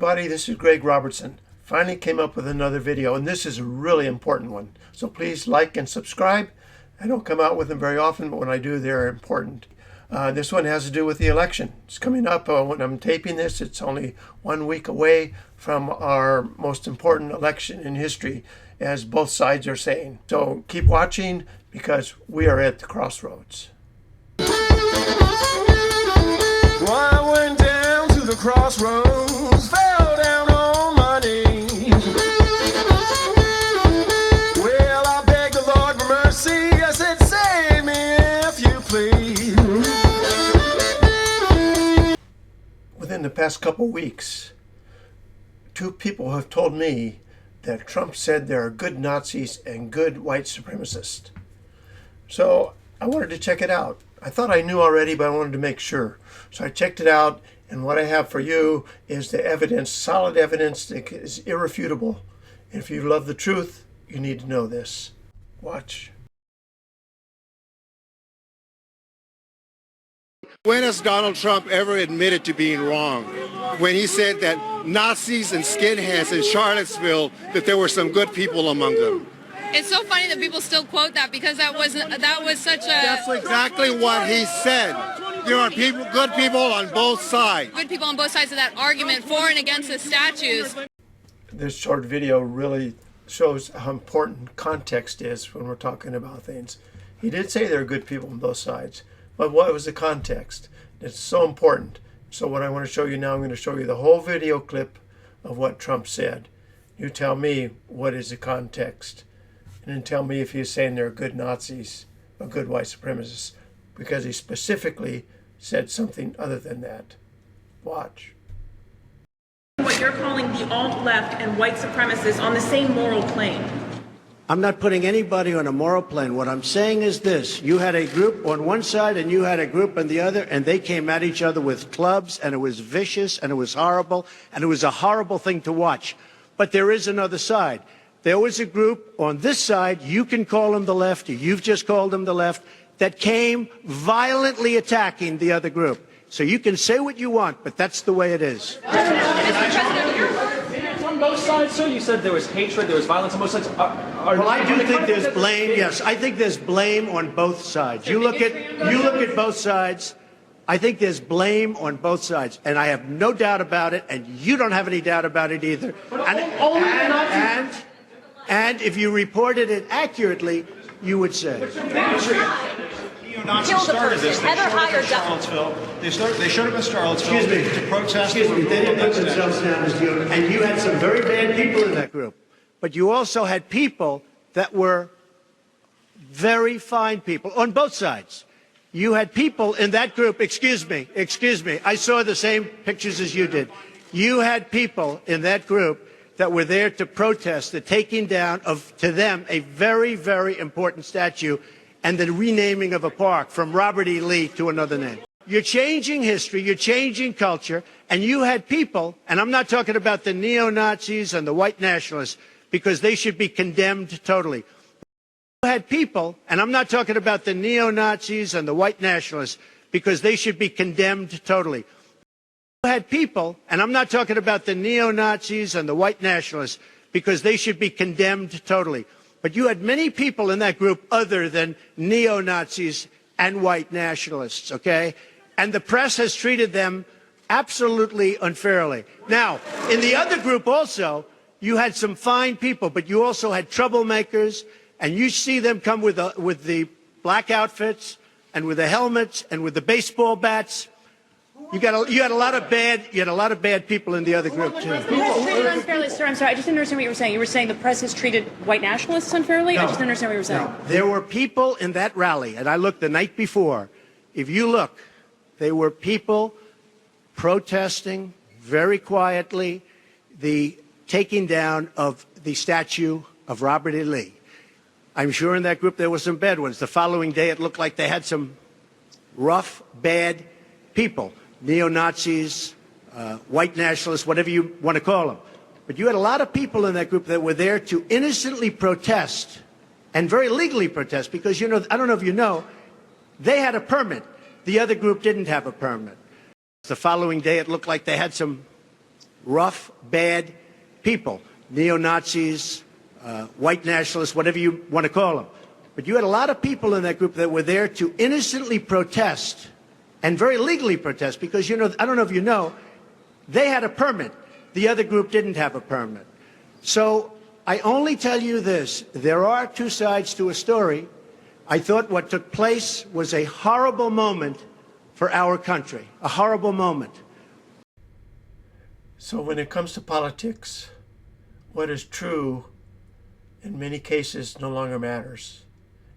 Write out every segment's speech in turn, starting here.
everybody, this is Greg Robertson. Finally came up with another video, and this is a really important one. So please like and subscribe. I don't come out with them very often, but when I do, they're important. This one has to do with the election. It's coming up when I'm taping this. It's only 1 week away from our most important election in history, as both sides are saying. So keep watching, because we are at the crossroads. Well, I went down to the crossroads, fell down on my knees. Well, I begged the Lord for mercy. I said, save me if you please. Within the past couple weeks, 2 people have told me that Trump said there are good Nazis and good white supremacists. So I wanted to check it out. I thought I knew already, but I wanted to make sure. So I checked it out, and what I have for you is the evidence, solid evidence that is irrefutable. And if you love the truth, you need to know this. Watch. When has Donald Trump ever admitted to being wrong? When he said that Nazis and skinheads in Charlottesville, that there were some good people among them. It's so funny that people still quote that, because that was such a... That's exactly what he said. There are good people on both sides. Good people on both sides of that argument for and against the statues. This short video really shows how important context is when we're talking about things. He did say there are good people on both sides, but what was the context? It's so important. So what I want to show you now, I'm going to show you the whole video clip of what Trump said. You tell me what is the context, and then tell me if he's saying there are good Nazis or good white supremacists, because he specifically said something other than that. Watch. What you're calling the alt-left and white supremacists on the same moral plane. I'm not putting anybody on a moral plane. What I'm saying is this. You had a group on one side and you had a group on the other, and they came at each other with clubs, and it was vicious, and it was horrible, and it was a horrible thing to watch. But there is another side. There was a group on this side, you can call them the left, or you've just called them the left, that came violently attacking the other group. So you can say what you want, but that's the way it is. It's on both sides, sir. You said there was hatred, there was violence on both sides. Well, I do think there's blame. Yes, I think there's blame on both sides. You look at both sides. I think there's blame on both sides, and I have no doubt about it, and you don't have any doubt about it either. And if you reported it accurately, you would say. Neo-Nazis started this. They showed up in Charlottesville to protest. Excuse me, they didn't put themselves down as neo, and you had some very bad people in that group. But you also had people that were very fine people on both sides. You had people in that group, excuse me, I saw the same pictures as you did. You had people in that group that were there to protest the taking down of, to them, a very, very important statue and the renaming of a park from Robert E. Lee to another name. You're changing history, you're changing culture, and you had people, and I'm not talking about the neo-Nazis and the white nationalists, because they should be condemned totally. You had people, and I'm not talking about the neo-Nazis and the white nationalists, because they should be condemned totally. You had people, and I'm not talking about the neo-Nazis and the white nationalists, because they should be condemned totally. But you had many people in that group other than neo-Nazis and white nationalists, okay? And the press has treated them absolutely unfairly. Now, in the other group also, you had some fine people, but you also had troublemakers, and you see them come with the black outfits and with the helmets and with the baseball bats. You had a lot of bad people in the other group too. Treated unfairly, sir. I'm sorry, I just didn't understand what you were saying. You were saying the press has treated white nationalists unfairly? No, I just didn't understand what you were saying. No. There were people in that rally, and I looked the night before. If you look, there were people protesting very quietly the taking down of the statue of Robert E. Lee. I'm sure in that group there were some bad ones. The following day it looked like they had some rough, bad people. Neo-Nazis, white nationalists, whatever you want to call them. But you had a lot of people in that group that were there to innocently protest and very legally protest because, you know, I don't know if you know, they had a permit. The other group didn't have a permit. The following day it looked like they had some rough, bad people, neo-Nazis, white nationalists, whatever you want to call them. But you had a lot of people in that group that were there to innocently protest and very legally protest because, you know, I don't know if you know, they had a permit. The other group didn't have a permit. So I only tell you this. There are two sides to a story. I thought what took place was a horrible moment for our country, a horrible moment. So when it comes to politics, what is true in many cases no longer matters.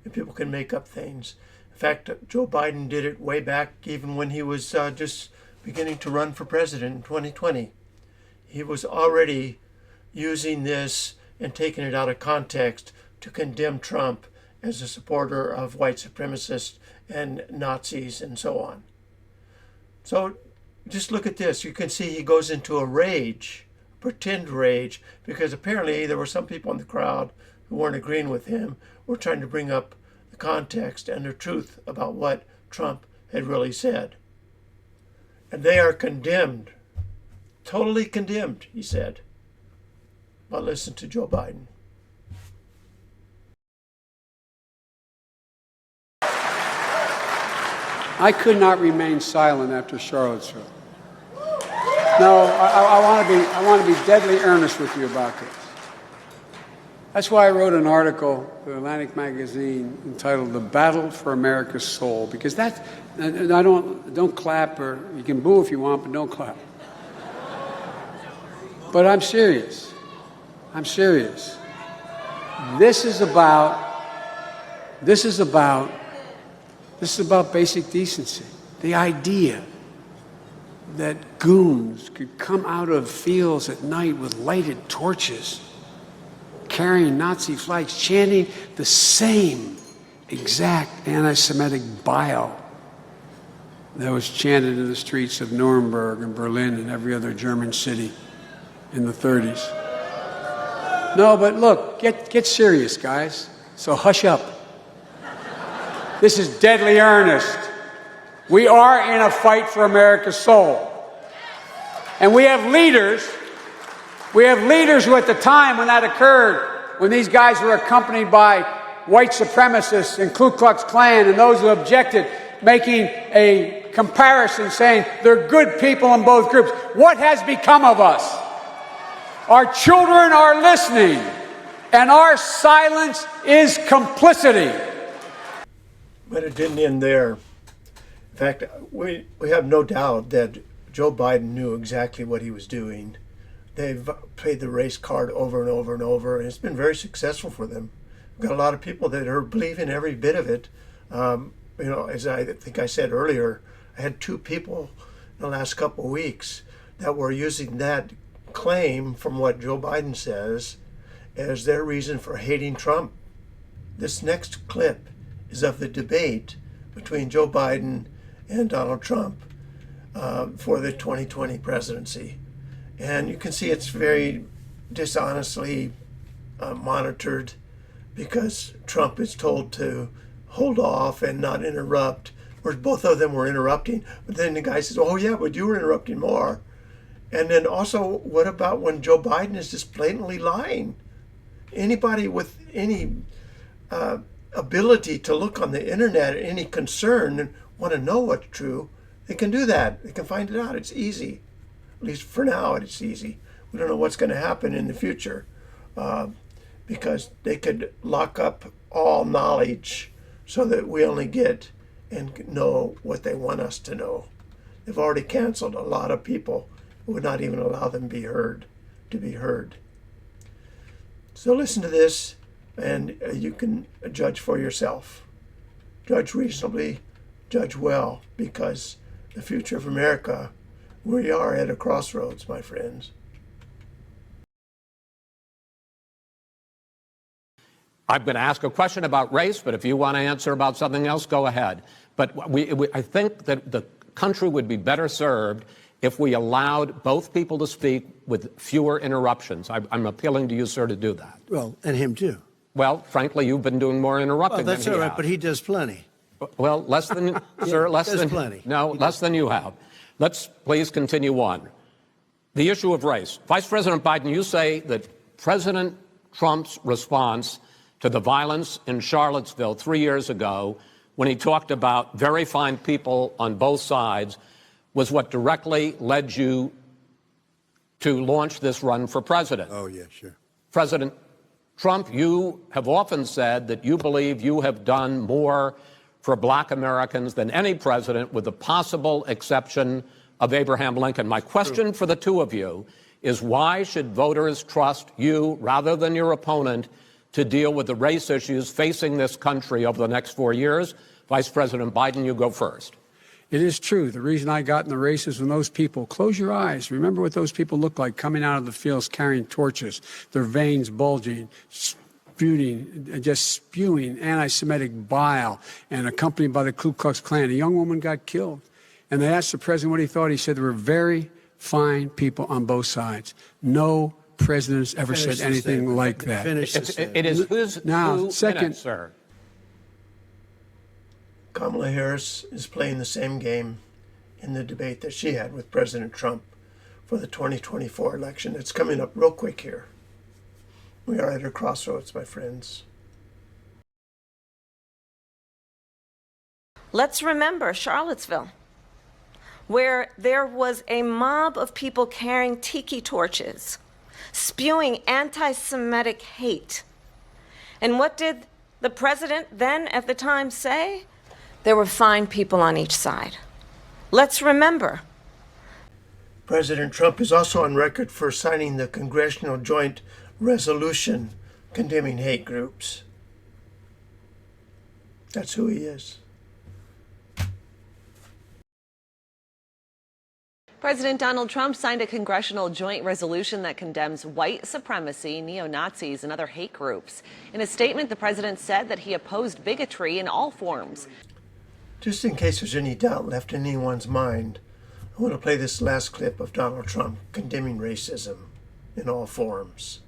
And people can make up things. In fact, Joe Biden did it way back even when he was just beginning to run for president in 2020. He was already using this and taking it out of context to condemn Trump as a supporter of white supremacists and Nazis and so on. So just look at this. You can see he goes into a rage, pretend rage, because apparently there were some people in the crowd who weren't agreeing with him, were trying to bring up the context and the truth about what Trump had really said. And they are condemned, totally condemned, he said. But listen to Joe Biden. I could not remain silent after Charlottesville. No, I want to be deadly earnest with you about this. That's why I wrote an article for Atlantic Magazine entitled "The Battle for America's Soul," because that, and I don't clap, or you can boo if you want, but don't clap. But I'm serious. I'm serious. This is about basic decency. The idea that goons could come out of fields at night with lighted torches, carrying Nazi flags, chanting the same exact anti-Semitic bile that was chanted in the streets of Nuremberg and Berlin and every other German city in the 30s. No, but look, get serious, guys. So hush up. This is deadly earnest. We are in a fight for America's soul. And we have leaders who at the time when that occurred, when these guys were accompanied by white supremacists and Ku Klux Klan and those who objected, making a comparison saying they're good people in both groups. What has become of us? Our children are listening, and our silence is complicity. But it didn't end there. In fact, we have no doubt that Joe Biden knew exactly what he was doing. They've played the race card over and over and over, and it's been very successful for them. We've got a lot of people that are believing every bit of it. As I think I said earlier, I had 2 people in the last couple of weeks that were using that claim from what Joe Biden says as their reason for hating Trump. This next clip is of the debate between Joe Biden and Donald Trump for the 2020 presidency. And you can see it's very dishonestly monitored because Trump is told to hold off and not interrupt, whereas both of them were interrupting. But then the guy says, oh yeah, but you were interrupting more. And then also, what about when Joe Biden is just blatantly lying? Anybody with any ability to look on the internet, any concern, and want to know what's true, they can do that. They can find it out. It's easy. At least for now, it's easy. We don't know what's going to happen in the future because they could lock up all knowledge so that we only get and know what they want us to know. They've already canceled a lot of people who would not even allow them to be heard. So listen to this, and you can judge for yourself. Judge reasonably, judge well, because the future of America, we are at a crossroads, my friends. I'm going to ask a question about race, but if you want to answer about something else, go ahead. But I think that the country would be better served if we allowed both people to speak with fewer interruptions. I'm appealing to you, sir, to do that. Well, and him too. Well, frankly, you've been doing more interrupting Well, that's than all he right, has. but he does plenty. Well, less than, sir, less does than plenty. No, less than you have. Let's please continue on. The issue of race. Vice President Biden, you say that President Trump's response to the violence in Charlottesville 3 years ago, when he talked about very fine people on both sides, was what directly led you to launch this run for president. Oh, yeah, sure. President Trump, you have often said that you believe you have done more for black Americans than any president, with the possible exception of Abraham Lincoln. My question for the two of you is, why should voters trust you rather than your opponent to deal with the race issues facing this country over the next 4 years? Vice President Biden, you go first. It is true. The reason I got in the race is when those people, close your eyes, remember what those people looked like coming out of the fields carrying torches, their veins bulging, just spewing anti-Semitic bile, and accompanied by the Ku Klux Klan. A young woman got killed. And they asked the president what he thought. He said there were very fine people on both sides. No president has ever said anything like that. It is whose now, 2 second, minutes, sir. Kamala Harris is playing the same game in the debate that she had with President Trump for the 2024 election. It's coming up real quick here. We are at a crossroads, my friends. Let's remember Charlottesville, where there was a mob of people carrying tiki torches, spewing anti-Semitic hate. And what did the president then at the time say? There were fine people on each side. Let's remember. President Trump is also on record for signing the Congressional Joint Resolution condemning hate groups. That's who he is. President Donald Trump signed a congressional joint resolution that condemns white supremacy, neo-Nazis, and other hate groups. In a statement, the president said that he opposed bigotry in all forms. Just in case there's any doubt left in anyone's mind, I want to play this last clip of Donald Trump condemning racism in all forms.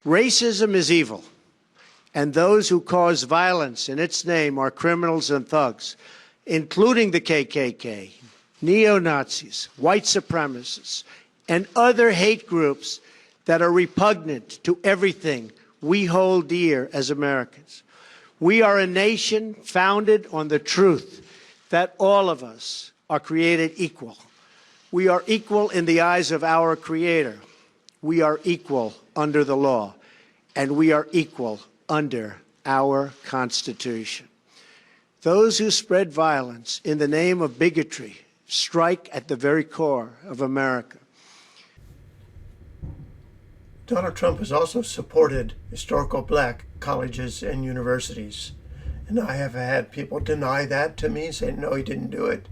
Racism is evil, and those who cause violence in its name are criminals and thugs, including the KKK, neo-Nazis, white supremacists, and other hate groups that are repugnant to everything we hold dear as Americans. We are a nation founded on the truth that all of us are created equal. We are equal in the eyes of our Creator. We are equal under the law, and we are equal under our Constitution. Those who spread violence in the name of bigotry strike at the very core of America. Donald Trump has also supported historical black colleges and universities. And I have had people deny that to me, saying, no, he didn't do it.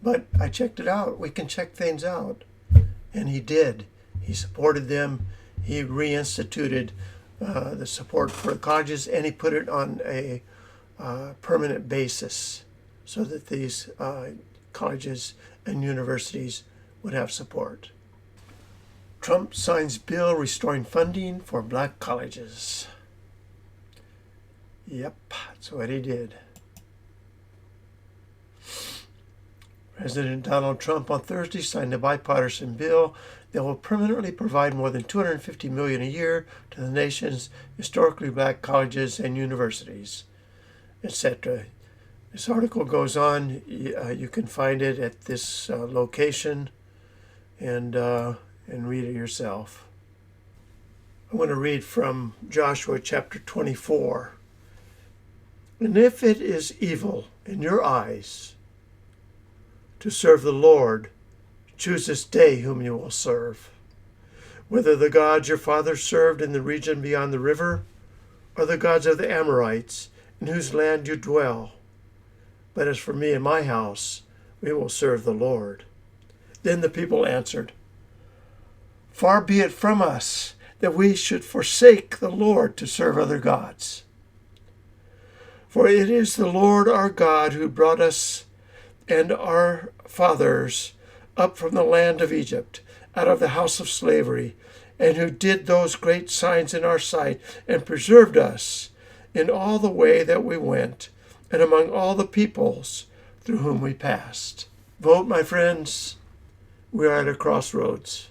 But I checked it out. We can check things out. And he did. He supported them. He reinstituted the support for the colleges, and he put it on a permanent basis so that these colleges and universities would have support. Trump signs bill restoring funding for black colleges. Yep, that's what he did. President Donald Trump on Thursday signed a bipartisan bill that will permanently provide more than $250 million a year to the nation's historically black colleges and universities, etc. This article goes on. You can find it at this location and read it yourself. I want to read from Joshua chapter 24. And if it is evil in your eyes to serve the Lord, choose this day whom you will serve, whether the gods your fathers served in the region beyond the river, or the gods of the Amorites, in whose land you dwell. But as for me and my house, we will serve the Lord. Then the people answered, Far be it from us that we should forsake the Lord to serve other gods. For it is the Lord our God who brought us and our fathers up from the land of Egypt, out of the house of slavery, and who did those great signs in our sight, and preserved us in all the way that we went, and among all the peoples through whom we passed. Vote, my friends. We are at a crossroads.